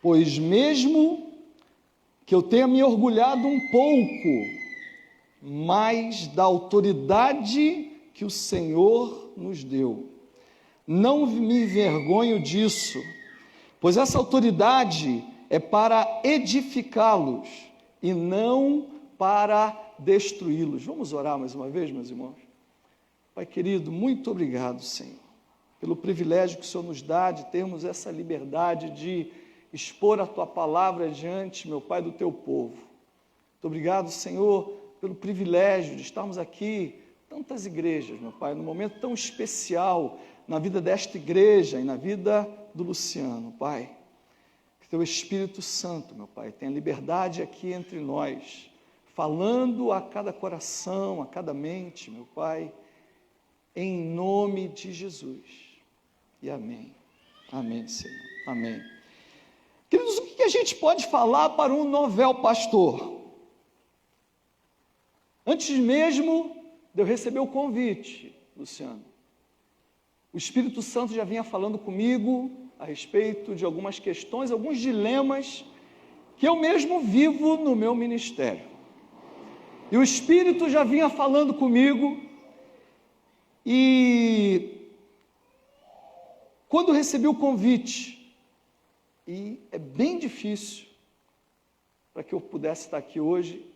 pois mesmo que eu tenha me orgulhado um pouco, mas da autoridade que o Senhor nos deu, não me envergonho disso, pois essa autoridade é para edificá-los e não para destruí-los. Vamos orar mais uma vez, meus irmãos? Pai querido, muito obrigado, Senhor, pelo privilégio que o Senhor nos dá de termos essa liberdade de expor a Tua palavra diante, meu Pai, do Teu povo. Muito obrigado, Senhor, pelo privilégio de estarmos aqui, tantas igrejas, meu Pai, num momento tão especial na vida desta igreja e na vida do Luciano, Pai. Que Teu Espírito Santo, meu Pai, tenha liberdade aqui entre nós, falando a cada coração, a cada mente, meu Pai, em nome de Jesus. E amém. Amém, Senhor. Amém. Queridos, o que a gente pode falar para um novel pastor? Antes mesmo de eu receber o convite, Luciano, o Espírito Santo já vinha falando comigo a respeito de algumas questões, alguns dilemas que eu mesmo vivo no meu ministério. E o Espírito já vinha falando comigo, e quando eu recebi o convite, e é bem difícil para que eu pudesse estar aqui hoje,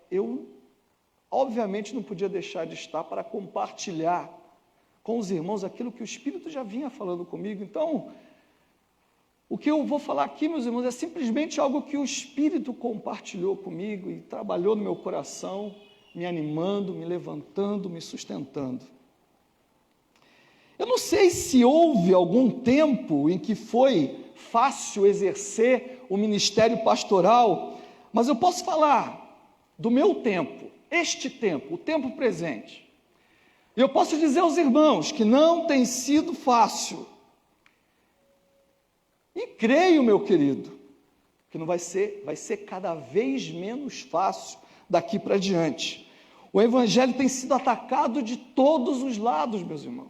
eu obviamente não podia deixar de estar para compartilhar com os irmãos aquilo que o Espírito já vinha falando comigo. Então, o que eu vou falar aqui, meus irmãos, é simplesmente algo que o Espírito compartilhou comigo e trabalhou no meu coração, me animando, me levantando, me sustentando. Eu não sei se houve algum tempo em que foi fácil exercer o ministério pastoral, mas eu posso falar do meu tempo, este tempo, o tempo presente. E eu posso dizer aos irmãos que não tem sido fácil. E creio, meu querido, que não vai ser cada vez menos fácil daqui para diante. O evangelho tem sido atacado de todos os lados, meus irmãos.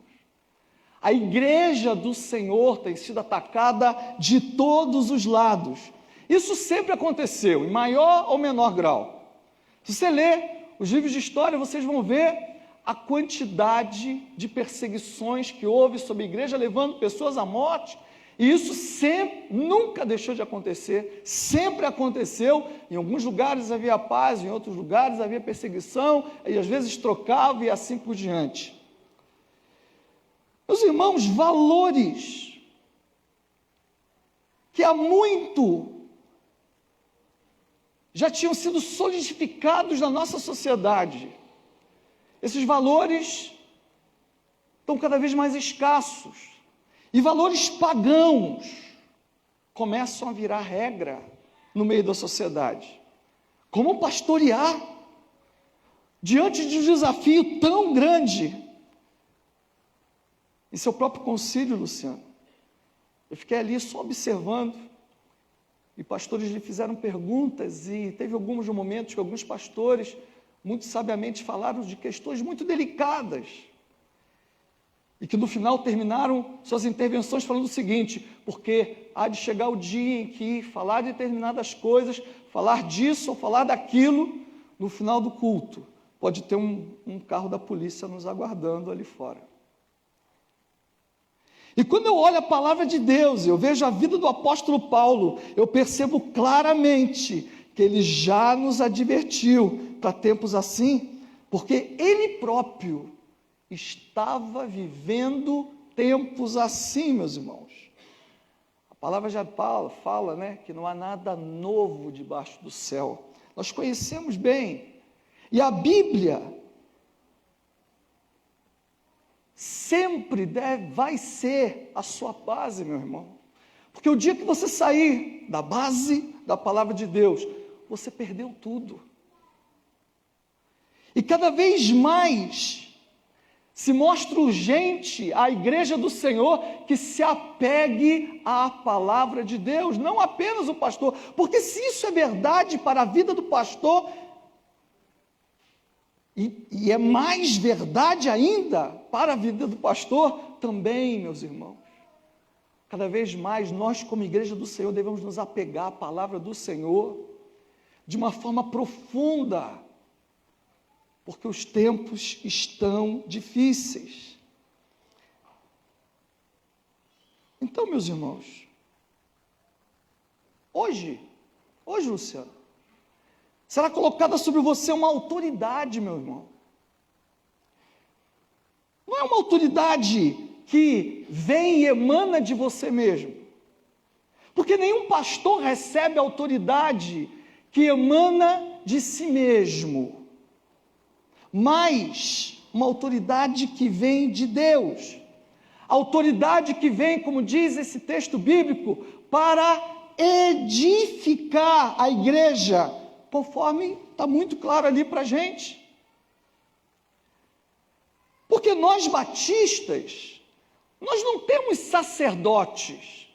A igreja do Senhor tem sido atacada de todos os lados. Isso sempre aconteceu, em maior ou menor grau. Se você ler os livros de história, vocês vão ver a quantidade de perseguições que houve sobre a igreja, levando pessoas à morte. E isso nunca deixou de acontecer, sempre aconteceu. Em alguns lugares havia paz, em outros lugares havia perseguição, e às vezes trocava e assim por diante. Meus irmãos, valores que há muito já tinham sido solidificados na nossa sociedade, esses valores estão cada vez mais escassos, e valores pagãos começam a virar regra no meio da sociedade. Como pastorear diante de um desafio tão grande? Em seu próprio concílio, Luciano, eu fiquei ali só observando, e pastores lhe fizeram perguntas, e teve alguns momentos que alguns pastores, muito sabiamente, falaram de questões muito delicadas, e que no final terminaram suas intervenções falando o seguinte: porque há de chegar o dia em que falar de determinadas coisas, falar disso ou falar daquilo, no final do culto, pode ter um carro da polícia nos aguardando ali fora. E quando eu olho a palavra de Deus, eu vejo a vida do apóstolo Paulo, eu percebo claramente que ele já nos advertiu para tempos assim, porque ele próprio estava vivendo tempos assim, meus irmãos. A palavra já fala, né, que não há nada novo debaixo do céu. Nós conhecemos bem. E a Bíblia sempre vai ser a sua base, meu irmão. Porque o dia que você sair da base da palavra de Deus, você perdeu tudo. E cada vez mais se mostra urgente à igreja do Senhor que se apegue à palavra de Deus, não apenas o pastor, porque se isso é verdade para a vida do pastor, e é mais verdade ainda para a vida do pastor também, meus irmãos. cada vez mais nós, como igreja do Senhor, devemos nos apegar à palavra do Senhor de uma forma profunda, porque os tempos estão difíceis. Então, meus irmãos, hoje, Luciano, será colocada sobre você uma autoridade, meu irmão. Não é uma autoridade que vem e emana de você mesmo, porque nenhum pastor recebe autoridade que emana de si mesmo, mas uma autoridade que vem de Deus, autoridade que vem, como diz esse texto bíblico, para edificar a igreja, conforme está muito claro ali para a gente. Porque nós batistas, nós não temos sacerdotes,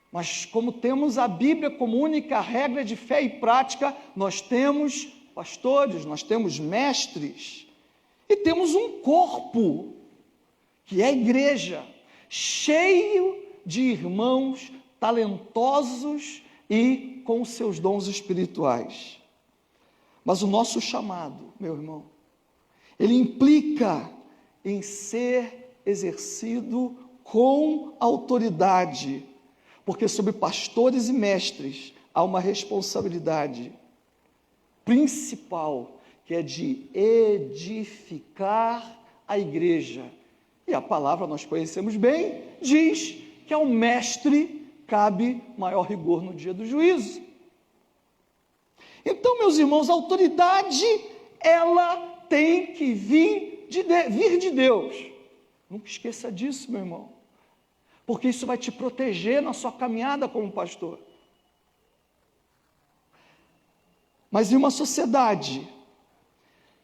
mas como temos a Bíblia como única regra de fé e prática, nós temos pastores, nós temos mestres, e temos um corpo, que é a igreja, cheio de irmãos talentosos e com seus dons espirituais. Mas o nosso chamado, meu irmão, ele implica em ser exercido com autoridade, porque sobre pastores e mestres há uma responsabilidade principal, que é de edificar a igreja. E a palavra, nós conhecemos bem, diz que ao mestre cabe maior rigor no dia do juízo. Então, meus irmãos, a autoridade, ela tem que vir de Deus. Nunca esqueça disso, meu irmão, porque isso vai te proteger na sua caminhada como pastor. Mas em uma sociedade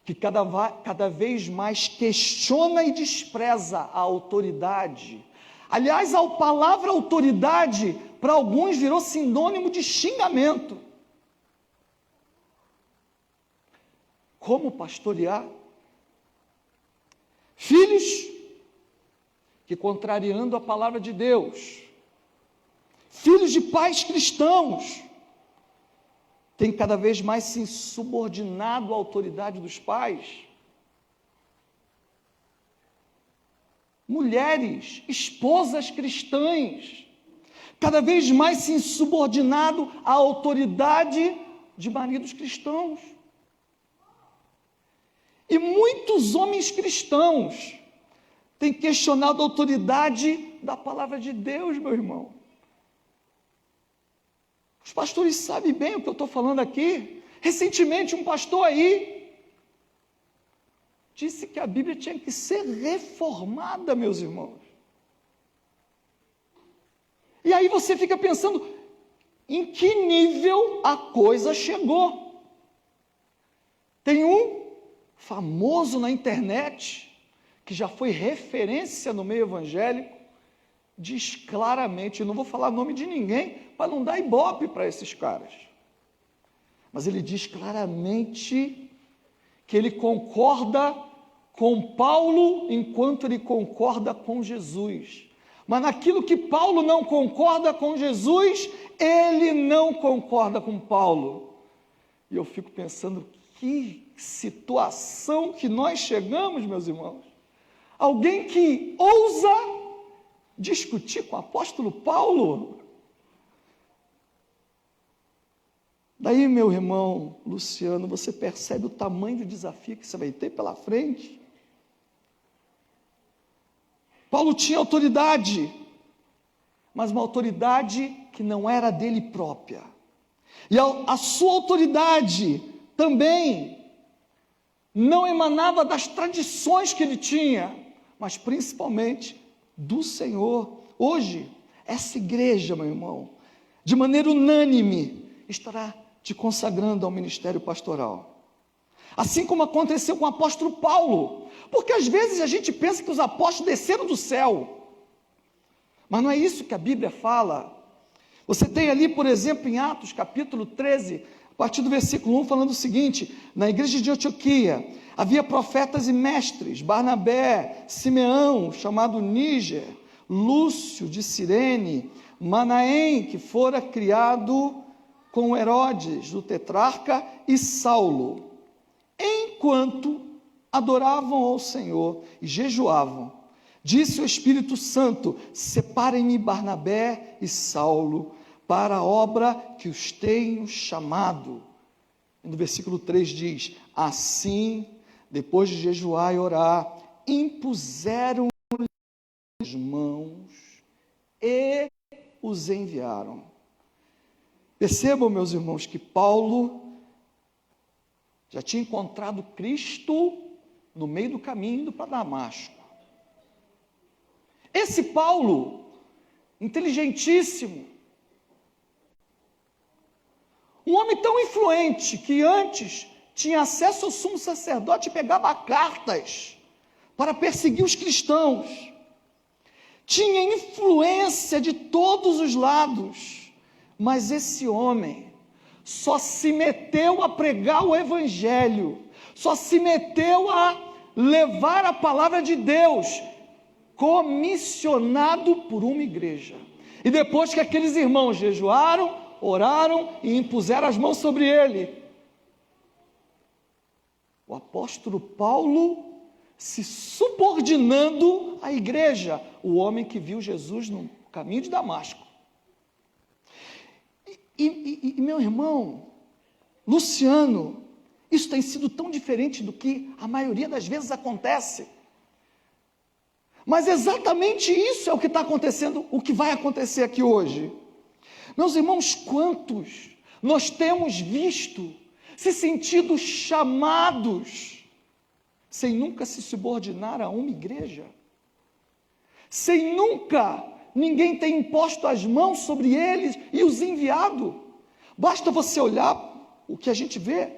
que cada vez mais questiona e despreza a autoridade, aliás, a palavra autoridade, para alguns, virou sinônimo de xingamento. Como pastorear? Filhos que, contrariando a palavra de Deus, filhos de pais cristãos, têm cada vez mais se subordinado à autoridade dos pais. Mulheres, esposas cristãs, cada vez mais se subordinado à autoridade de maridos cristãos. E muitos homens cristãos têm questionado a autoridade da palavra de Deus, meu irmão. Os pastores sabem bem o que eu estou falando aqui. Recentemente, um pastor aí disse que a Bíblia tinha que ser reformada, meus irmãos. E aí você fica pensando, em que nível a coisa chegou? Tem um famoso na internet, que já foi referência no meio evangélico, diz claramente, eu não vou falar o nome de ninguém, para não dar ibope para esses caras, mas ele diz claramente que ele concorda com Paulo, enquanto ele concorda com Jesus, mas naquilo que Paulo não concorda com Jesus, ele não concorda com Paulo. E eu fico pensando, que situação que nós chegamos, meus irmãos. Alguém que ousa discutir com o apóstolo Paulo. Daí, meu irmão Luciano, você percebe o tamanho do desafio que você vai ter pela frente? Paulo tinha autoridade, mas uma autoridade que não era dele própria. E a sua autoridade também não emanava das tradições que ele tinha, mas principalmente do Senhor. Hoje, essa igreja, meu irmão, de maneira unânime, estará te consagrando ao ministério pastoral. Assim como aconteceu com o apóstolo Paulo, porque às vezes a gente pensa que os apóstolos desceram do céu, mas não é isso que a Bíblia fala. Você tem ali, por exemplo, em Atos capítulo 13, a partir do versículo 1, falando o seguinte: na igreja de Antioquia havia profetas e mestres, Barnabé, Simeão, chamado Níger, Lúcio de Cirene, Manaém, que fora criado com Herodes, do tetrarca, e Saulo, enquanto adoravam ao Senhor e jejuavam, disse o Espírito Santo: separem-me Barnabé e Saulo para a obra que os tenho chamado. No versículo 3 diz: assim, depois de jejuar e orar, impuseram as mãos e os enviaram. Percebam, meus irmãos, que Paulo já tinha encontrado Cristo no meio do caminho indo para Damasco. Esse Paulo, inteligentíssimo, um homem tão influente que antes tinha acesso ao sumo sacerdote e pegava cartas para perseguir os cristãos, tinha influência de todos os lados, mas esse homem só se meteu a pregar o evangelho, só se meteu a levar a palavra de Deus, comissionado por uma igreja. E depois que aqueles irmãos jejuaram, oraram e impuseram as mãos sobre ele, o apóstolo Paulo se subordinando à igreja, o homem que viu Jesus no caminho de Damasco. E meu irmão, Luciano, isso tem sido tão diferente do que a maioria das vezes acontece. Mas exatamente isso é o que está acontecendo, o que vai acontecer aqui hoje. Meus irmãos, quantos nós temos visto se sentido chamados, sem nunca se subordinar a uma igreja, sem nunca ninguém ter imposto as mãos sobre eles e os enviado. Basta você olhar o que a gente vê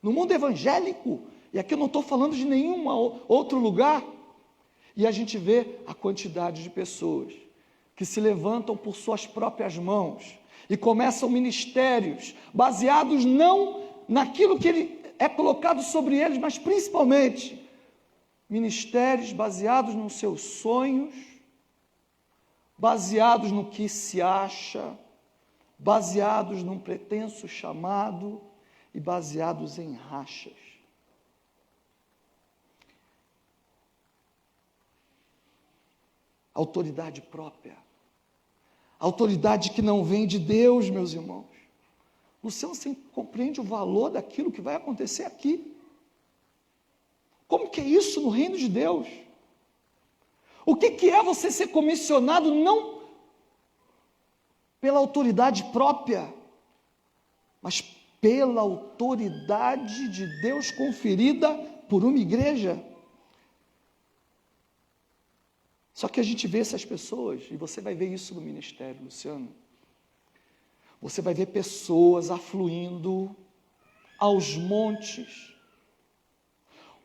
no mundo evangélico, e aqui eu não estou falando de nenhum outro lugar, e a gente vê a quantidade de pessoas que se levantam por suas próprias mãos e começam ministérios baseados não naquilo que é colocado sobre eles, mas principalmente ministérios baseados nos seus sonhos, baseados no que se acha, baseados num pretenso chamado e baseados em rachas. Autoridade própria, autoridade que não vem de Deus, meus irmãos. Luciano, você compreende o valor daquilo que vai acontecer aqui? Como que é isso no reino de Deus? O que é você ser comissionado não pela autoridade própria, mas pela autoridade de Deus conferida por uma igreja? Só que a gente vê essas pessoas, e você vai ver isso no ministério, Luciano. Você vai ver pessoas afluindo aos montes,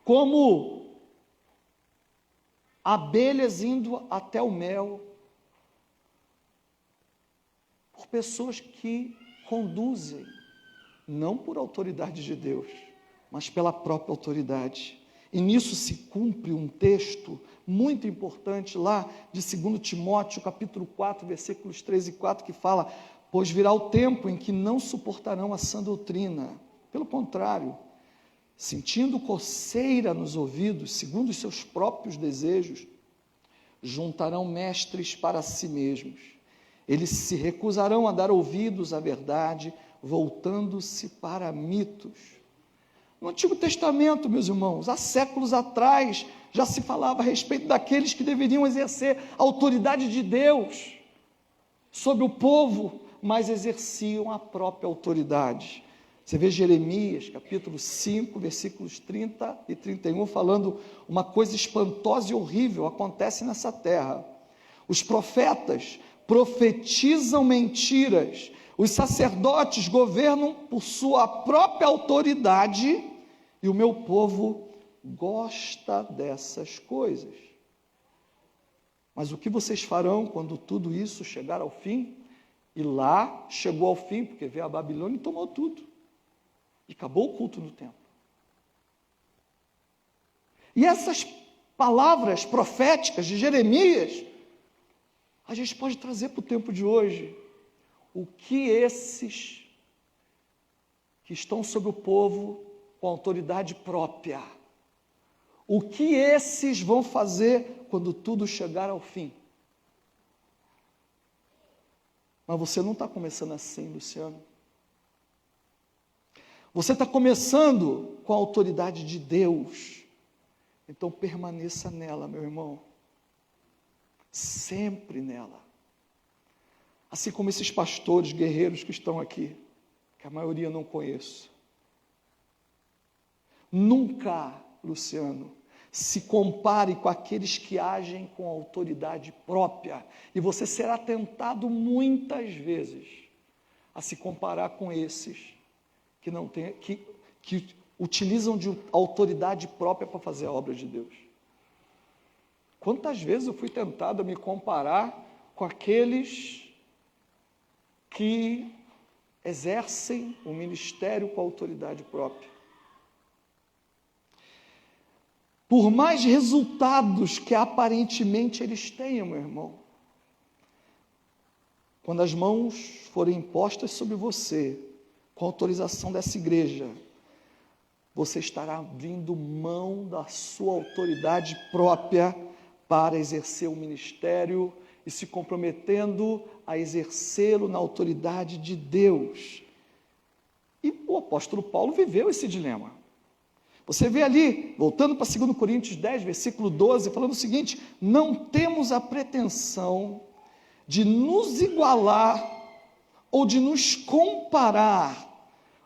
como abelhas indo até o mel, por pessoas que conduzem, não por autoridade de Deus, mas pela própria autoridade. E nisso se cumpre um texto muito importante lá de 2 Timóteo, capítulo 4, versículos 3 e 4, que fala: pois virá o tempo em que não suportarão a sã doutrina. Pelo contrário, sentindo coceira nos ouvidos, segundo os seus próprios desejos, juntarão mestres para si mesmos. Eles se recusarão a dar ouvidos à verdade, voltando-se para mitos. No Antigo Testamento, meus irmãos, há séculos atrás, já se falava a respeito daqueles que deveriam exercer a autoridade de Deus sobre o povo, mas exerciam a própria autoridade. Você vê Jeremias, capítulo 5, versículos 30 e 31, falando uma coisa espantosa e horrível acontece nessa terra. Os profetas profetizam mentiras, os sacerdotes governam por sua própria autoridade, e o meu povo gosta dessas coisas. Mas o que vocês farão quando tudo isso chegar ao fim? E lá chegou ao fim, porque veio a Babilônia e tomou tudo. E acabou o culto no templo. E essas palavras proféticas de Jeremias a gente pode trazer para o tempo de hoje o que esses que estão sobre o povo com autoridade própria, o que esses vão fazer quando tudo chegar ao fim. Mas você não está começando assim, Luciano. Você está começando com a autoridade de Deus. Então permaneça nela, meu irmão. Sempre nela. Assim como esses pastores guerreiros que estão aqui, que a maioria não conheço. Nunca, Luciano, se compare com aqueles que agem com autoridade própria, e você será tentado muitas vezes a se comparar com esses que não tem, que utilizam de autoridade própria para fazer a obra de Deus. Quantas vezes eu fui tentado a me comparar com aqueles que exercem o ministério com autoridade própria. Por mais resultados que aparentemente eles tenham, meu irmão, quando as mãos forem impostas sobre você, com autorização dessa igreja, você estará abrindo mão da sua autoridade própria para exercer o ministério e se comprometendo a exercê-lo na autoridade de Deus. E o apóstolo Paulo viveu esse dilema. Você vê ali, voltando para 2 Coríntios 10, versículo 12, falando o seguinte: não temos a pretensão de nos igualar ou de nos comparar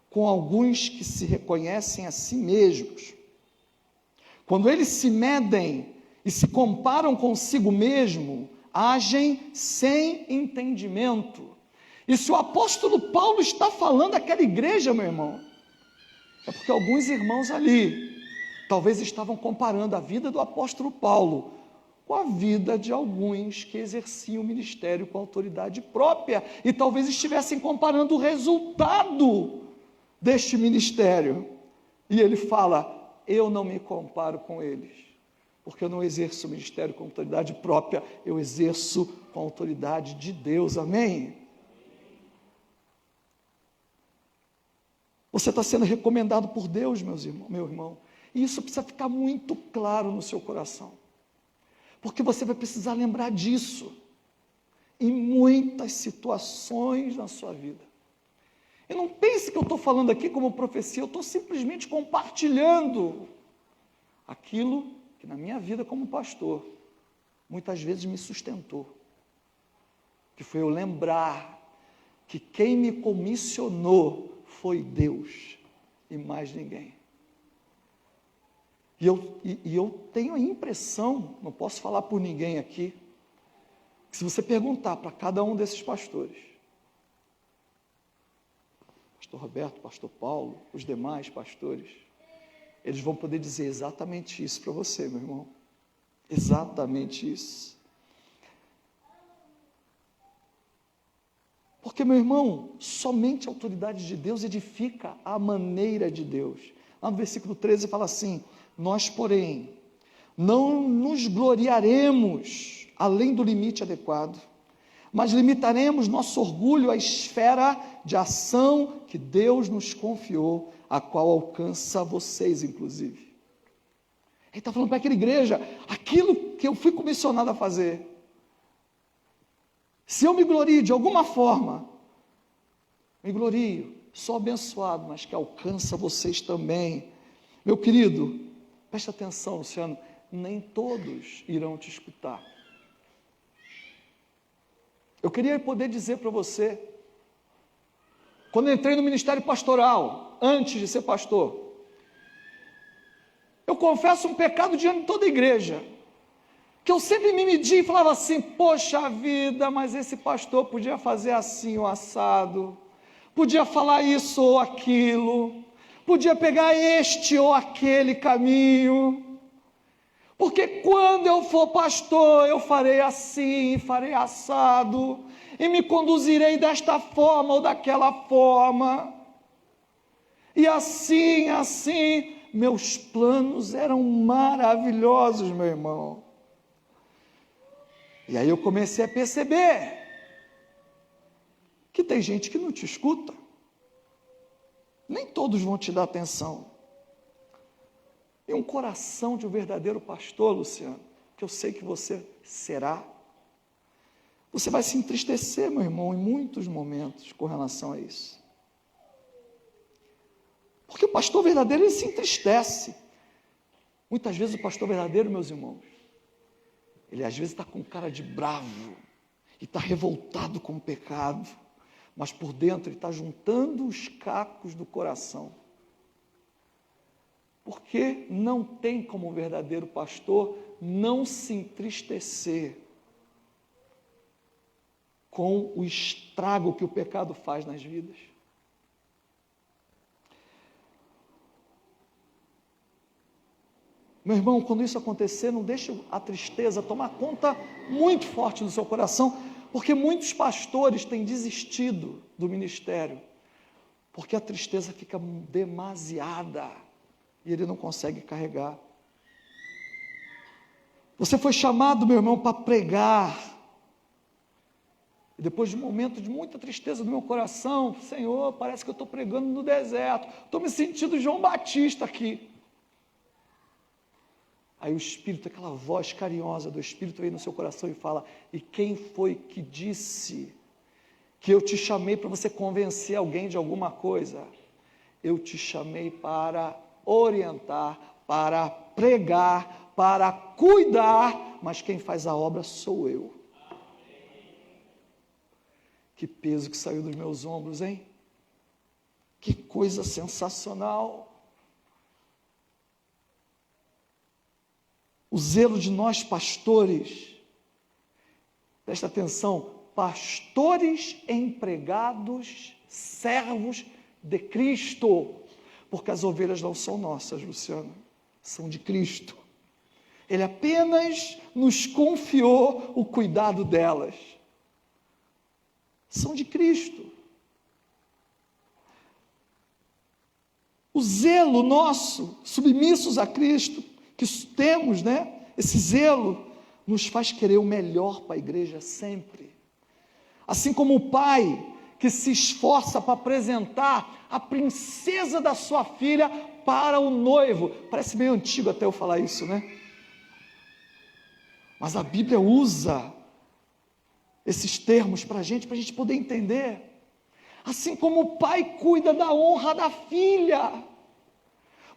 com alguns que se reconhecem a si mesmos. Quando eles se medem e se comparam consigo mesmo, agem sem entendimento. E se o apóstolo Paulo está falando àquela igreja, meu irmão, é porque alguns irmãos ali talvez estavam comparando a vida do apóstolo Paulo com a vida de alguns que exerciam o ministério com autoridade própria, e talvez estivessem comparando o resultado deste ministério. E ele fala: eu não me comparo com eles, porque eu não exerço o ministério com autoridade própria, eu exerço com a autoridade de Deus. Amém? Você está sendo recomendado por Deus, meu irmão, e isso precisa ficar muito claro no seu coração, porque você vai precisar lembrar disso em muitas situações na sua vida. E não pense que eu estou falando aqui como profecia, eu estou simplesmente compartilhando aquilo que na minha vida como pastor, muitas vezes me sustentou, que foi eu lembrar que quem me comissionou foi Deus e mais ninguém. E eu tenho a impressão, não posso falar por ninguém aqui, que se você perguntar para cada um desses pastores, pastor Roberto, pastor Paulo, os demais pastores, eles vão poder dizer exatamente isso para você, meu irmão. Exatamente isso. Porque, meu irmão, somente a autoridade de Deus edifica a maneira de Deus. Lá no versículo 13 fala assim: nós, porém, não nos gloriaremos além do limite adequado, mas limitaremos nosso orgulho à esfera de ação que Deus nos confiou, a qual alcança vocês, inclusive. Ele está falando para aquela igreja, aquilo que eu fui comissionado a fazer, se eu me glorio de alguma forma, me glorio, sou abençoado, mas que alcança vocês também. Meu querido, preste atenção, Luciano, nem todos irão te escutar. Eu queria poder dizer para você, quando eu entrei no ministério pastoral, antes de ser pastor, eu confesso um pecado diante de toda a igreja, que eu sempre me media e falava assim: poxa vida, mas esse pastor podia fazer assim o assado, podia falar isso ou aquilo, podia pegar este ou aquele caminho, porque quando eu for pastor, eu farei assim, farei assado, e me conduzirei desta forma ou daquela forma, e assim, meus planos eram maravilhosos, meu irmão. E aí eu comecei a perceber que tem gente que não te escuta. Nem todos vão te dar atenção. E um coração de um verdadeiro pastor, Luciano, que eu sei que você será, você vai se entristecer, meu irmão, em muitos momentos com relação a isso. Porque o pastor verdadeiro, ele se entristece. Muitas vezes o pastor verdadeiro, meus irmãos, ele às vezes está com cara de bravo, e está revoltado com o pecado, mas por dentro ele está juntando os cacos do coração. Porque não tem como um verdadeiro pastor não se entristecer com o estrago que o pecado faz nas vidas. Meu irmão, quando isso acontecer, não deixe a tristeza tomar conta muito forte do seu coração, porque muitos pastores têm desistido do ministério, porque a tristeza fica demasiada e ele não consegue carregar. Você foi chamado, meu irmão, para pregar. E depois de um momento de muita tristeza no meu coração, Senhor, parece que eu estou pregando no deserto, estou me sentindo João Batista aqui. Aí o Espírito, aquela voz carinhosa do Espírito vem no seu coração e fala: e quem foi que disse que eu te chamei para você convencer alguém de alguma coisa? Eu te chamei para orientar, para pregar, para cuidar, mas quem faz a obra sou eu. Que peso que saiu dos meus ombros, hein? Que coisa sensacional. O zelo de nós pastores, presta atenção, pastores empregados, servos de Cristo, porque as ovelhas não são nossas, Luciano, são de Cristo. Ele apenas nos confiou o cuidado delas. São de Cristo. O zelo nosso, submissos a Cristo, que temos, né? Esse zelo nos faz querer o melhor para a igreja sempre. Assim como o pai que se esforça para apresentar a princesa da sua filha para o noivo. Parece meio antigo até eu falar isso, né? Mas a Bíblia usa esses termos para a gente poder entender. Assim como o pai cuida da honra da filha,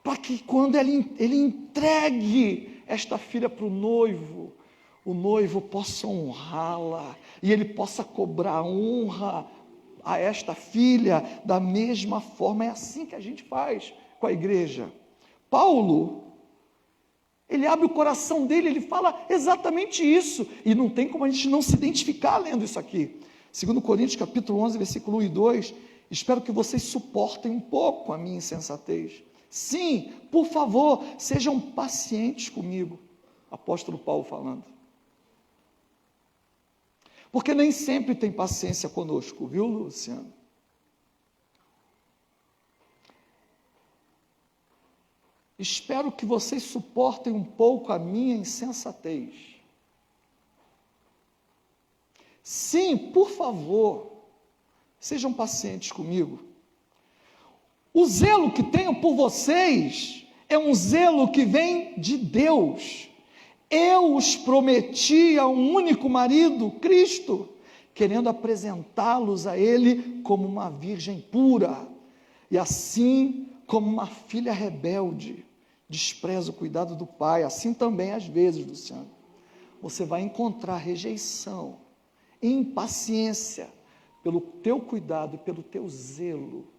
para que quando ele entregue esta filha para o noivo possa honrá-la, e ele possa cobrar honra a esta filha da mesma forma. É assim que a gente faz com a igreja. Paulo, ele abre o coração dele, ele fala exatamente isso, e não tem como a gente não se identificar lendo isso aqui. 2 Coríntios capítulo 11, versículo 1 e 2, espero que vocês suportem um pouco a minha insensatez. Sim, por favor, sejam pacientes comigo, apóstolo Paulo falando. Porque nem sempre tem paciência conosco, viu, Luciano? Espero que vocês suportem um pouco a minha insensatez. Sim, por favor, sejam pacientes comigo. O zelo que tenho por vocês é um zelo que vem de Deus. Eu os prometi a um único marido, Cristo, querendo apresentá-los a Ele como uma virgem pura, e assim como uma filha rebelde despreza o cuidado do pai. Assim também às vezes, Luciano, você vai encontrar rejeição, impaciência pelo teu cuidado, pelo teu zelo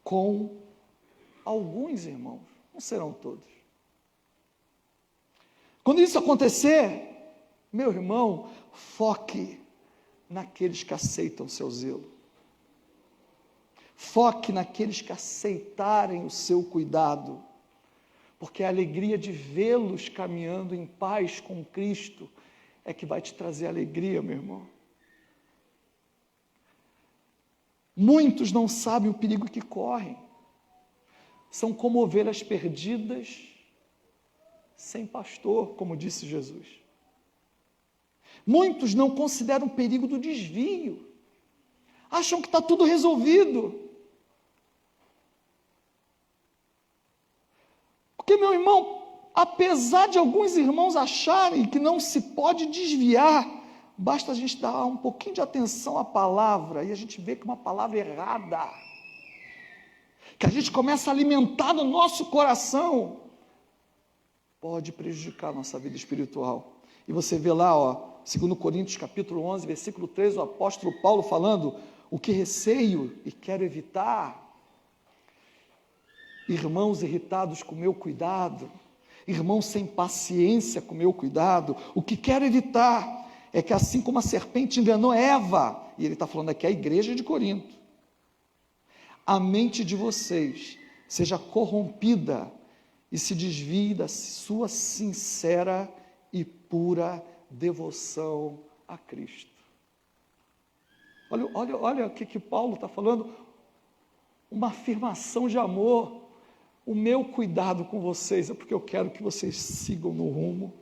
com alguns irmãos, não serão todos. Quando isso acontecer, meu irmão, foque naqueles que aceitam o seu zelo. Foque naqueles que aceitarem o seu cuidado, porque a alegria de vê-los caminhando em paz com Cristo é que vai te trazer alegria, meu irmão. Muitos não sabem o perigo que correm, são como ovelhas perdidas, sem pastor, como disse Jesus. Muitos não consideram o perigo do desvio, acham que está tudo resolvido. Porque, meu irmão, apesar de alguns irmãos acharem que não se pode desviar, basta a gente dar um pouquinho de atenção à palavra e a gente vê que uma palavra errada, que a gente começa a alimentar no nosso coração, pode prejudicar a nossa vida espiritual. E você vê lá, 2 Coríntios capítulo 11, versículo 3, o apóstolo Paulo falando: o que receio e quero evitar, irmãos irritados com meu cuidado, irmãos sem paciência com meu cuidado, o que quero evitar é que assim como a serpente enganou Eva, e ele está falando aqui a igreja de Corinto, a mente de vocês seja corrompida e se desvie da sua sincera e pura devoção a Cristo. Olha o que Paulo está falando, uma afirmação de amor. O meu cuidado com vocês é porque eu quero que vocês sigam no rumo.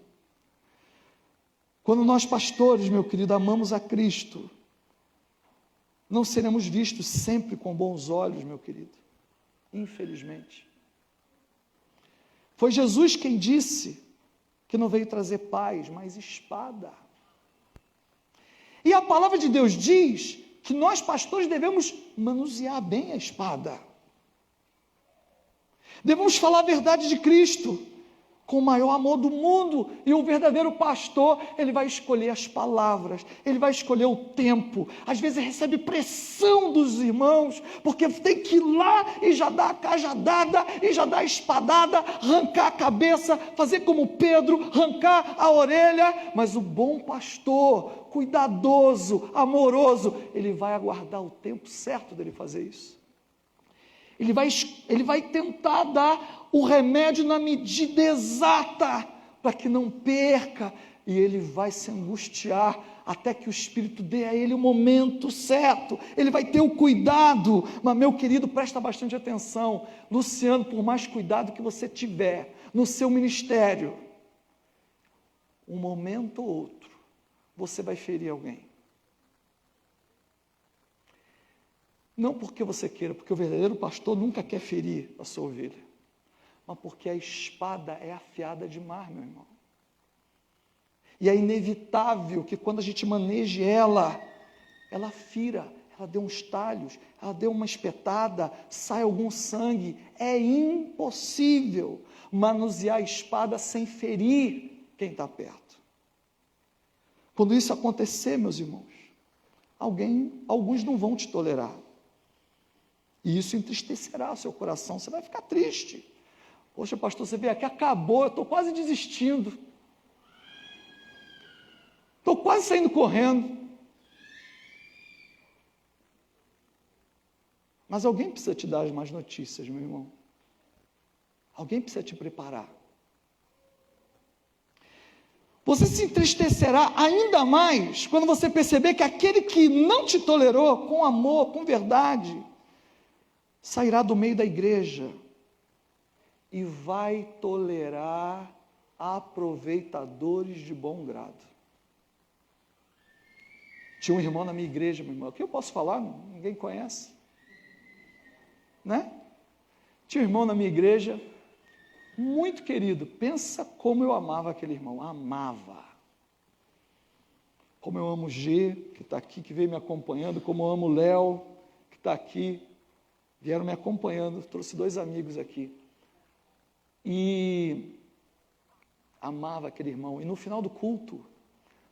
Quando nós pastores, meu querido, amamos a Cristo, não seremos vistos sempre com bons olhos, meu querido, infelizmente. Foi Jesus quem disse que não veio trazer paz, mas espada. E a palavra de Deus diz que nós pastores devemos manusear bem a espada. Devemos falar a verdade de Cristo com o maior amor do mundo, e o verdadeiro pastor, ele vai escolher as palavras, ele vai escolher o tempo. Às vezes recebe pressão dos irmãos, porque tem que ir lá e já dar a cajadada, e já dar a espadada, arrancar a cabeça, fazer como Pedro, arrancar a orelha. Mas o bom pastor, cuidadoso, amoroso, ele vai aguardar o tempo certo dele fazer isso. Ele vai tentar dar o remédio na medida exata, para que não perca, e ele vai se angustiar, até que o Espírito dê a ele o momento certo. Ele vai ter o cuidado. Mas, meu querido, presta bastante atenção, Luciano, por mais cuidado que você tiver no seu ministério, um momento ou outro, você vai ferir alguém. Não porque você queira, porque o verdadeiro pastor nunca quer ferir a sua ovelha, mas porque a espada é afiada demais, meu irmão. E é inevitável que quando a gente maneje ela fira, ela dê uns talhos, ela dê uma espetada, sai algum sangue. É impossível manusear a espada sem ferir quem está perto. Quando isso acontecer, meus irmãos, alguns não vão te tolerar. E isso entristecerá o seu coração, você vai ficar triste. Poxa, pastor, você veio aqui, acabou, eu estou quase desistindo. Estou quase saindo correndo. Mas alguém precisa te dar as más notícias, meu irmão. Alguém precisa te preparar. Você se entristecerá ainda mais quando você perceber que aquele que não te tolerou com amor, com verdade, sairá do meio da igreja e vai tolerar aproveitadores de bom grado. Tinha um irmão na minha igreja, meu irmão, o que eu posso falar? Ninguém conhece, né? Tinha um irmão na minha igreja, muito querido, pensa como eu amava aquele irmão, amava. Como eu amo o G, que está aqui, que veio me acompanhando, como eu amo o Léo, que está aqui, vieram me acompanhando, trouxe 2 amigos aqui, e amava aquele irmão, e no final do culto,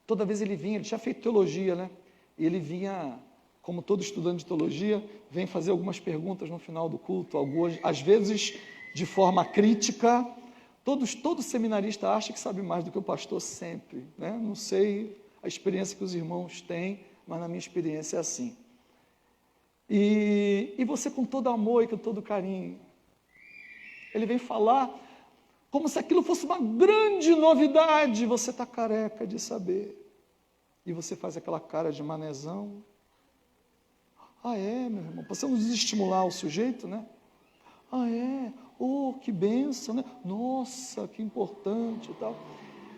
toda vez ele vinha, ele tinha feito teologia, né, e ele vinha, como todo estudante de teologia, vem fazer algumas perguntas no final do culto, algumas, às vezes de forma crítica. Todo seminarista acha que sabe mais do que o pastor sempre, né? Não sei a experiência que os irmãos têm, mas na minha experiência é assim. E você, com todo amor e com todo carinho, ele vem falar como se aquilo fosse uma grande novidade. Você está careca de saber, e você faz aquela cara de manezão. Ah, é, meu irmão, precisamos estimular o sujeito, né? Ah, é, oh, que bênção, né? Nossa, que importante e tal.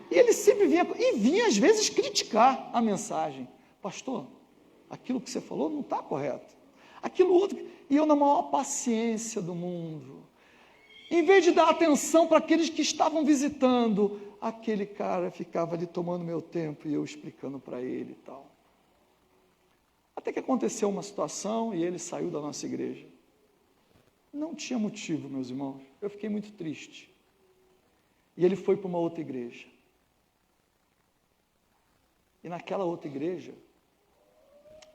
E ele sempre vinha às vezes criticar a mensagem. Pastor, aquilo que você falou não está correto. Aquilo outro, e eu na maior paciência do mundo, em vez de dar atenção para aqueles que estavam visitando, aquele cara ficava ali tomando meu tempo e eu explicando para ele e tal. Até que aconteceu uma situação e ele saiu da nossa igreja. Não tinha motivo, meus irmãos, eu fiquei muito triste. E ele foi para uma outra igreja. E naquela outra igreja,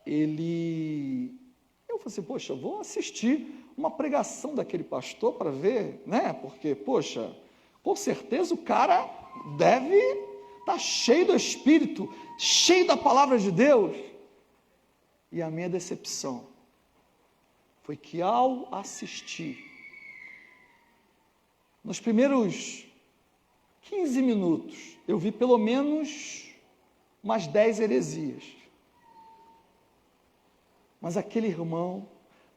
eu falei assim, poxa, vou assistir uma pregação daquele pastor para ver, né? Porque, poxa, com certeza o cara deve estar cheio do Espírito, cheio da palavra de Deus. E a minha decepção foi que ao assistir, nos primeiros 15 minutos, eu vi pelo menos umas 10 heresias. Mas aquele irmão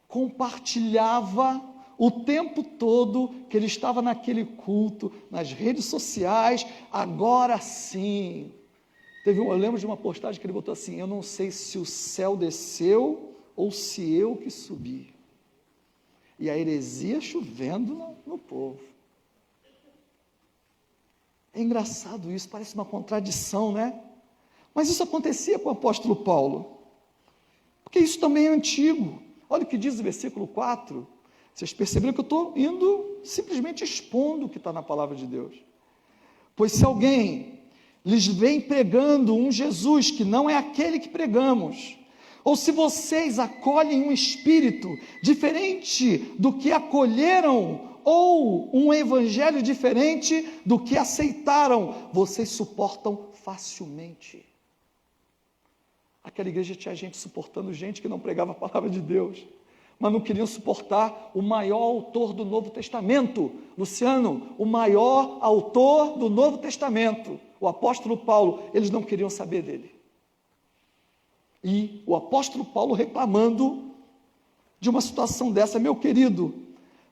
compartilhava o tempo todo que ele estava naquele culto, nas redes sociais, agora sim. Eu lembro de uma postagem que ele botou assim, eu não sei se o céu desceu ou se eu que subi. E a heresia chovendo no povo. É engraçado isso, parece uma contradição, né? Mas isso acontecia com o apóstolo Paulo. Porque isso também é antigo. Olha o que diz o versículo 4. Vocês perceberam que eu estou indo simplesmente expondo o que está na palavra de Deus. Pois se alguém lhes vem pregando um Jesus que não é aquele que pregamos, ou se vocês acolhem um espírito diferente do que acolheram, ou um evangelho diferente do que aceitaram, vocês suportam facilmente. Aquela igreja tinha gente suportando gente que não pregava a palavra de Deus, mas não queriam suportar o maior autor do Novo Testamento. Luciano, o maior autor do Novo Testamento, o apóstolo Paulo, eles não queriam saber dele. E o apóstolo Paulo reclamando de uma situação dessa, meu querido,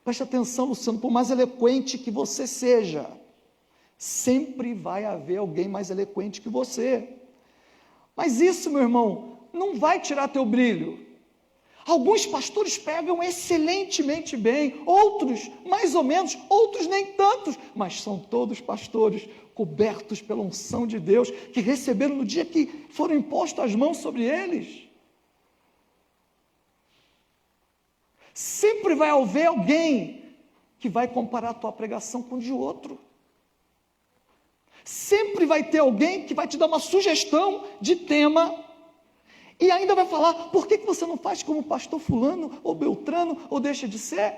preste atenção, Luciano, por mais eloquente que você seja, sempre vai haver alguém mais eloquente que você. Mas isso, meu irmão, não vai tirar teu brilho. Alguns pastores pregam excelentemente bem, outros mais ou menos, outros nem tantos, mas são todos pastores cobertos pela unção de Deus, que receberam no dia que foram impostas as mãos sobre eles. Sempre vai haver alguém que vai comparar a tua pregação com de outro. Sempre vai ter alguém que vai te dar uma sugestão de tema e ainda vai falar, por que você não faz como o pastor fulano ou beltrano, ou deixa de ser?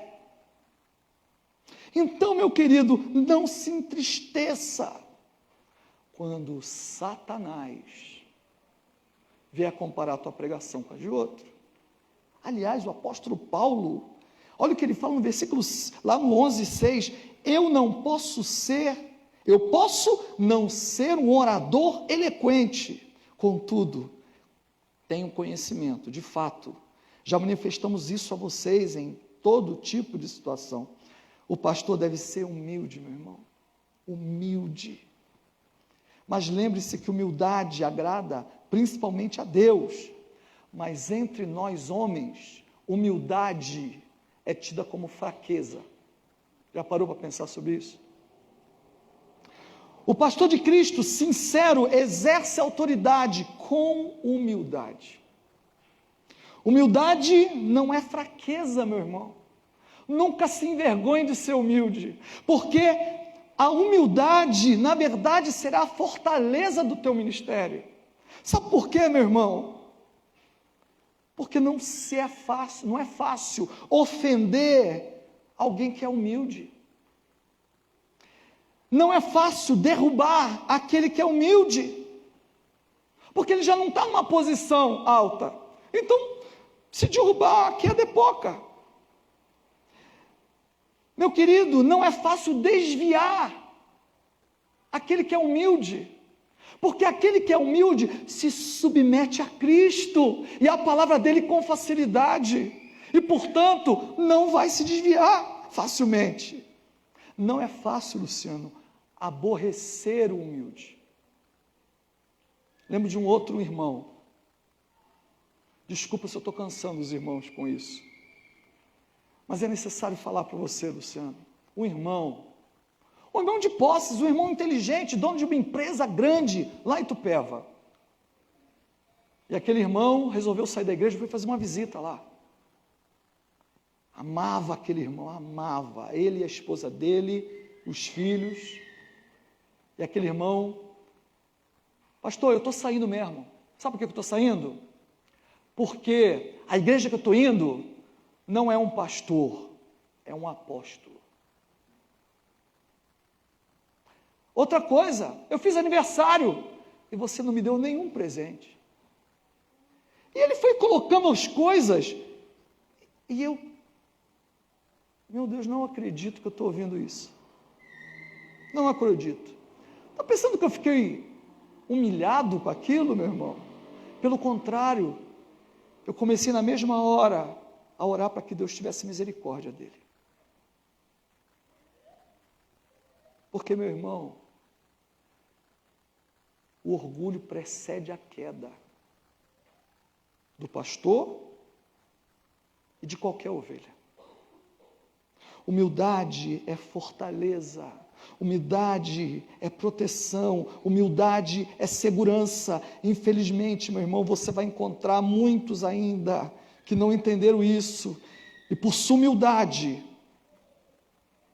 Então, meu querido, não se entristeça quando Satanás vier comparar a tua pregação com a de outro. Aliás, o apóstolo Paulo, olha o que ele fala no versículo, lá no 11:6, eu posso não ser um orador eloquente, contudo, tenho conhecimento, de fato, já manifestamos isso a vocês em todo tipo de situação. O pastor deve ser humilde, meu irmão, humilde. Mas lembre-se que humildade agrada principalmente a Deus, mas entre nós homens, humildade é tida como fraqueza. Já parou para pensar sobre isso? O pastor de Cristo, sincero, exerce autoridade com humildade. Humildade não é fraqueza, meu irmão. Nunca se envergonhe de ser humilde, porque a humildade, na verdade, será a fortaleza do teu ministério. Sabe por quê, meu irmão? Porque não é fácil ofender alguém que é humilde. Não é fácil derrubar aquele que é humilde, porque ele já não está numa posição alta. Então, se derrubar, aqui é depoca. Meu querido, não é fácil desviar aquele que é humilde, porque aquele que é humilde se submete a Cristo e a palavra dele com facilidade, e portanto não vai se desviar facilmente. Não é fácil, Luciano, aborrecer o humilde. Lembro de um outro irmão. Desculpa se eu estou cansando os irmãos com isso. Mas é necessário falar para você, Luciano. Um irmão de posses, um irmão inteligente, dono de uma empresa grande, lá em Itupeva. E aquele irmão resolveu sair da igreja e foi fazer uma visita lá. Amava aquele irmão, amava. Ele e a esposa dele, os filhos. E aquele irmão, pastor, eu estou saindo mesmo. Sabe por que eu estou saindo? Porque a igreja que eu estou indo não é um pastor, é um apóstolo. Outra coisa, eu fiz aniversário e você não me deu nenhum presente. E ele foi colocando as coisas e eu, meu Deus, não acredito que eu estou ouvindo isso. Não acredito. Está pensando que eu fiquei humilhado com aquilo, meu irmão? Pelo contrário, eu comecei na mesma hora a orar para que Deus tivesse misericórdia dele. Porque, meu irmão, o orgulho precede a queda do pastor e de qualquer ovelha. Humildade é fortaleza, humildade é proteção, humildade é segurança. Infelizmente, meu irmão, você vai encontrar muitos ainda que não entenderam isso, e por sua humildade,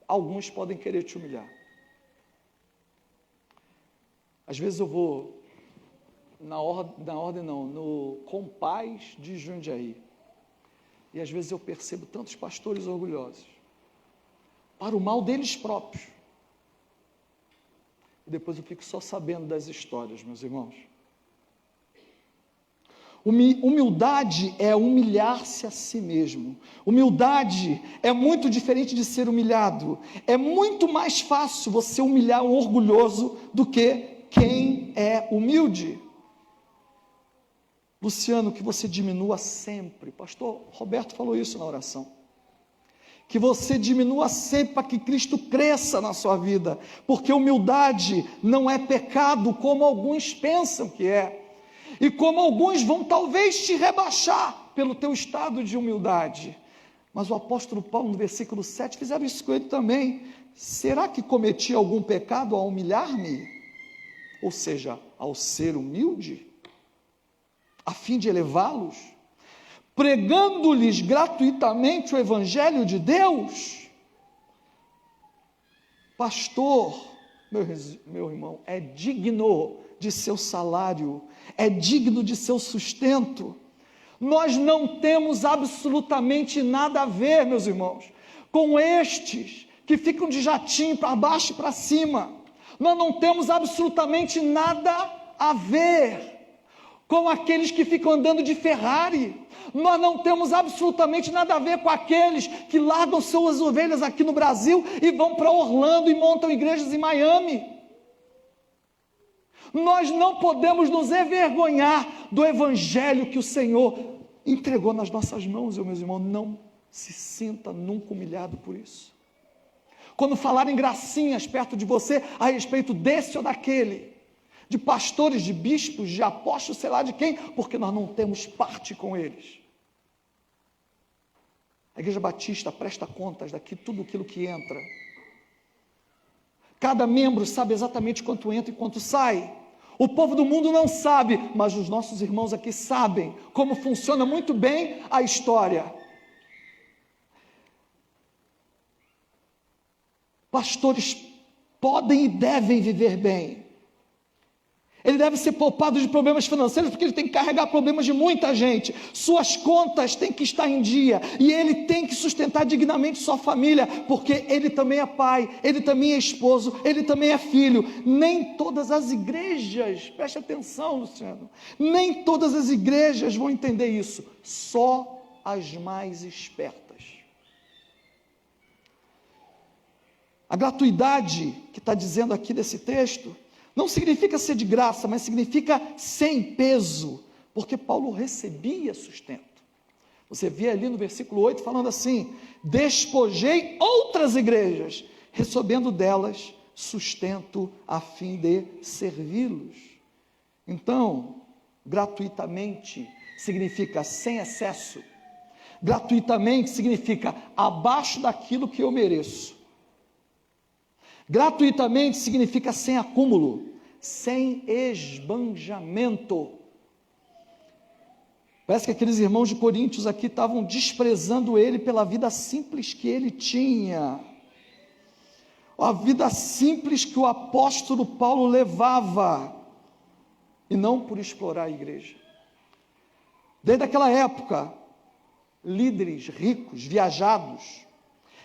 alguns podem querer te humilhar. Às vezes eu vou no Compaz de Jundiaí, e às vezes eu percebo tantos pastores orgulhosos, para o mal deles próprios, e depois eu fico só sabendo das histórias, meus irmãos. Humildade é humilhar-se a si mesmo. Humildade é muito diferente de ser humilhado. É muito mais fácil você humilhar um orgulhoso do que quem é humilde. Luciano, que você diminua sempre. Pastor Roberto falou isso na oração. Que você diminua sempre para que Cristo cresça na sua vida. Porque humildade não é pecado como alguns pensam que é. E como alguns vão talvez te rebaixar pelo teu estado de humildade. Mas o apóstolo Paulo, no versículo 7, fizeram isso com ele também. Será que cometi algum pecado ao humilhar-me? Ou seja, ao ser humilde? A fim de elevá-los? Pregando-lhes gratuitamente o evangelho de Deus? Pastor, meu irmão, é digno de seu salário, é digno de seu sustento. Nós não temos absolutamente nada a ver, meus irmãos, com estes que ficam de jatinho para baixo e para cima. Nós não temos absolutamente nada a ver com aqueles que ficam andando de Ferrari. Nós não temos absolutamente nada a ver com aqueles que largam suas ovelhas aqui no Brasil e vão para Orlando e montam igrejas em Miami. Nós não podemos nos envergonhar do evangelho que o Senhor entregou nas nossas mãos, meus irmãos. Não se sinta nunca humilhado por isso. Quando falarem gracinhas perto de você a respeito desse ou daquele, de pastores, de bispos, de apóstolos, sei lá de quem, porque nós não temos parte com eles. A Igreja Batista presta contas daqui tudo aquilo que entra. Cada membro sabe exatamente quanto entra e quanto sai. O povo do mundo não sabe, mas os nossos irmãos aqui sabem como funciona muito bem a história. Pastores podem e devem viver bem. Ele deve ser poupado de problemas financeiros, porque ele tem que carregar problemas de muita gente. Suas contas têm que estar em dia, e ele tem que sustentar dignamente sua família, porque ele também é pai, ele também é esposo, ele também é filho. Nem todas as igrejas, preste atenção, Luciano, nem todas as igrejas vão entender isso, só as mais espertas. A gratuidade que está dizendo aqui desse texto não significa ser de graça, mas significa sem peso, porque Paulo recebia sustento. Você vê ali no versículo 8 falando assim: despojei outras igrejas, recebendo delas sustento a fim de servi-los. Então, gratuitamente significa sem excesso. Gratuitamente significa abaixo daquilo que eu mereço. Gratuitamente significa sem acúmulo, sem esbanjamento. Parece que aqueles irmãos de Coríntios aqui estavam desprezando ele pela vida simples que ele tinha. A vida simples que o apóstolo Paulo levava, e não por explorar a igreja. Desde aquela época, líderes ricos, viajados,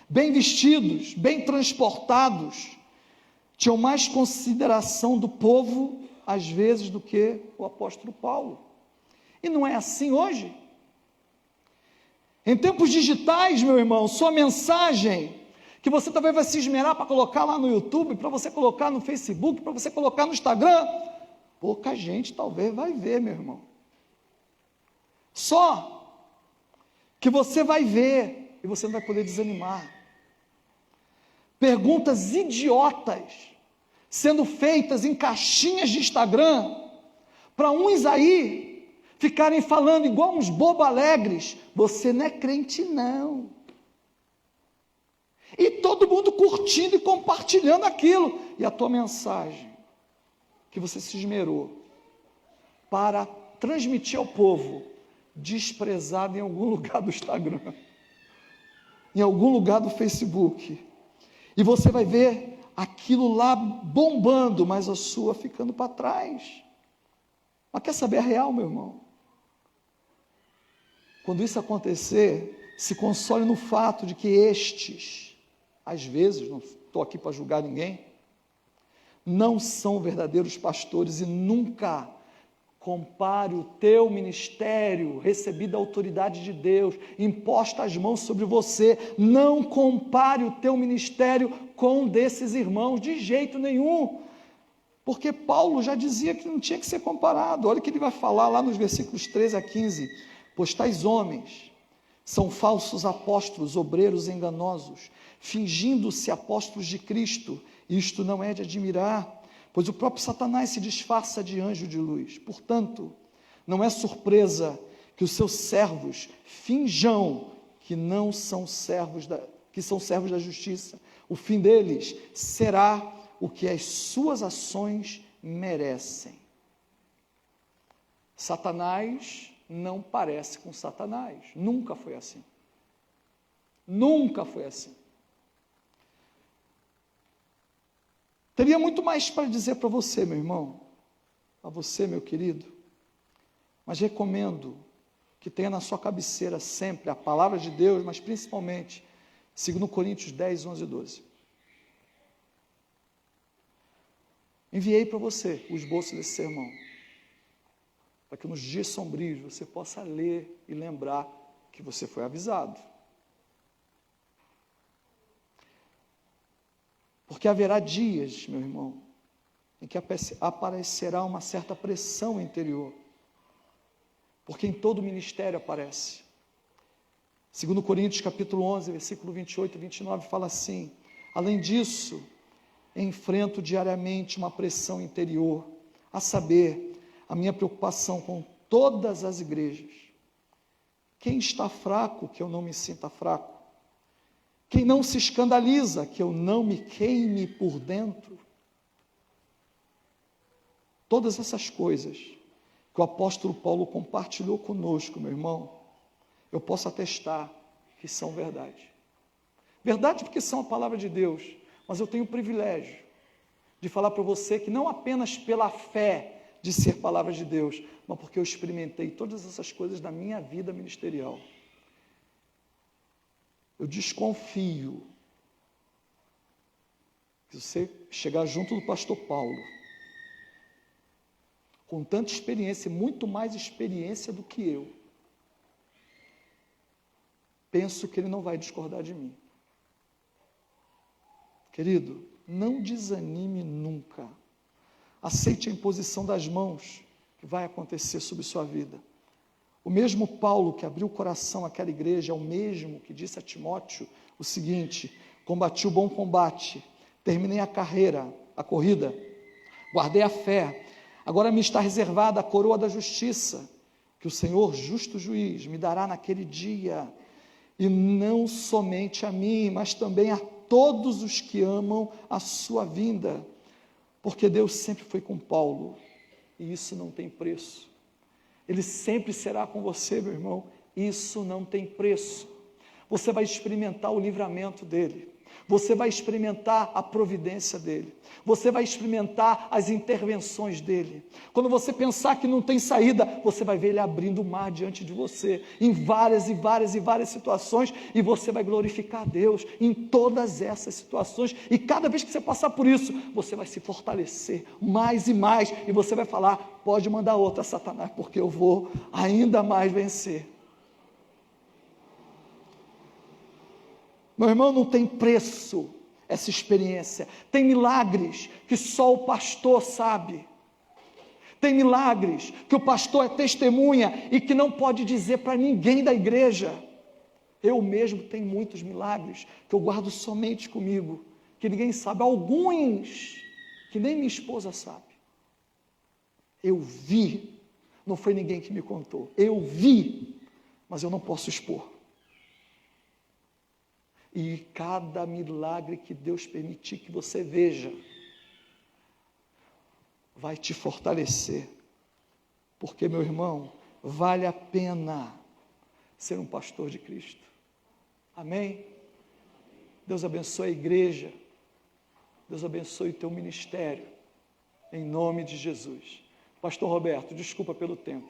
bem vestidos, bem transportados, tinham mais consideração do povo, às vezes, do que o apóstolo Paulo. E não é assim hoje. Em tempos digitais, meu irmão, sua mensagem, que você talvez vai se esmerar para colocar lá no YouTube, para você colocar no Facebook, para você colocar no Instagram, pouca gente talvez vai ver, meu irmão. Só que você vai ver e você não vai poder desanimar. Perguntas idiotas sendo feitas em caixinhas de Instagram, para uns aí ficarem falando igual uns bobo alegres, você não é crente não. E todo mundo curtindo e compartilhando aquilo, e a tua mensagem, que você se esmerou para transmitir ao povo, desprezada em algum lugar do Instagram, em algum lugar do Facebook, e você vai ver aquilo lá bombando, mas a sua ficando para trás. Mas quer saber a real, meu irmão? Quando isso acontecer, se console no fato de que estes, às vezes, não estou aqui para julgar ninguém, não são verdadeiros pastores, e nunca compare o teu ministério, recebido da autoridade de Deus, imposta as mãos sobre você, não compare o teu ministério com um desses irmãos, de jeito nenhum, porque Paulo já dizia que não tinha que ser comparado. Olha o que ele vai falar lá nos versículos 13 a 15, pois tais homens são falsos apóstolos, obreiros enganosos, fingindo-se apóstolos de Cristo. Isto não é de admirar, pois o próprio Satanás se disfarça de anjo de luz. Portanto, não é surpresa que os seus servos finjam que não são servos que são servos da justiça. O fim deles será o que as suas ações merecem. Satanás não parece com Satanás, nunca foi assim. Nunca foi assim. Teria muito mais para dizer para você, meu irmão, a você, meu querido, mas recomendo que tenha na sua cabeceira sempre a palavra de Deus, mas principalmente 2 Coríntios 10, 11 e 12. Enviei para você o esboço desse sermão, para que nos dias sombrios você possa ler e lembrar que você foi avisado. Porque haverá dias, meu irmão, em que aparecerá uma certa pressão interior, porque em todo ministério aparece. 2 Coríntios capítulo 11, versículo 28 e 29 fala assim: além disso, enfrento diariamente uma pressão interior, a saber, a minha preocupação com todas as igrejas. Quem está fraco, que eu não me sinta fraco? Quem não se escandaliza, que eu não me queime por dentro? Todas essas coisas que o apóstolo Paulo compartilhou conosco, meu irmão, eu posso atestar que são verdade. Verdade porque são a palavra de Deus, mas eu tenho o privilégio de falar para você que não apenas pela fé de ser palavra de Deus, mas porque eu experimentei todas essas coisas na minha vida ministerial. Eu desconfio que você chegar junto do pastor Paulo, com tanta experiência, muito mais experiência do que eu, penso que ele não vai discordar de mim. Querido, não desanime nunca. Aceite a imposição das mãos que vai acontecer sobre sua vida. O mesmo Paulo que abriu o coração àquela igreja é o mesmo que disse a Timóteo o seguinte: combati o bom combate, terminei a carreira, a corrida, guardei a fé, agora me está reservada a coroa da justiça, que o Senhor, justo juiz, me dará naquele dia, e não somente a mim, mas também a todos os que amam a sua vinda, porque Deus sempre foi com Paulo, e isso não tem preço. Ele sempre será com você, meu irmão, isso não tem preço. Você vai experimentar o livramento dele, você vai experimentar a providência dele, você vai experimentar as intervenções dele. Quando você pensar que não tem saída, você vai ver ele abrindo o mar diante de você, em várias e várias e várias situações, e você vai glorificar a Deus em todas essas situações, e cada vez que você passar por isso, você vai se fortalecer mais e mais, e você vai falar, pode mandar outra, Satanás, porque eu vou ainda mais vencer. Meu irmão, não tem preço essa experiência. Tem milagres que só o pastor sabe. Tem milagres que o pastor é testemunha e que não pode dizer para ninguém da igreja. Eu mesmo tenho muitos milagres que eu guardo somente comigo, que ninguém sabe. Alguns que nem minha esposa sabe. Eu vi, não foi ninguém que me contou. Eu vi, mas eu não posso expor. E cada milagre que Deus permitir que você veja, vai te fortalecer, porque, meu irmão, vale a pena ser um pastor de Cristo. Amém? Deus abençoe a igreja, Deus abençoe o teu ministério, em nome de Jesus. Pastor Roberto, desculpa pelo tempo.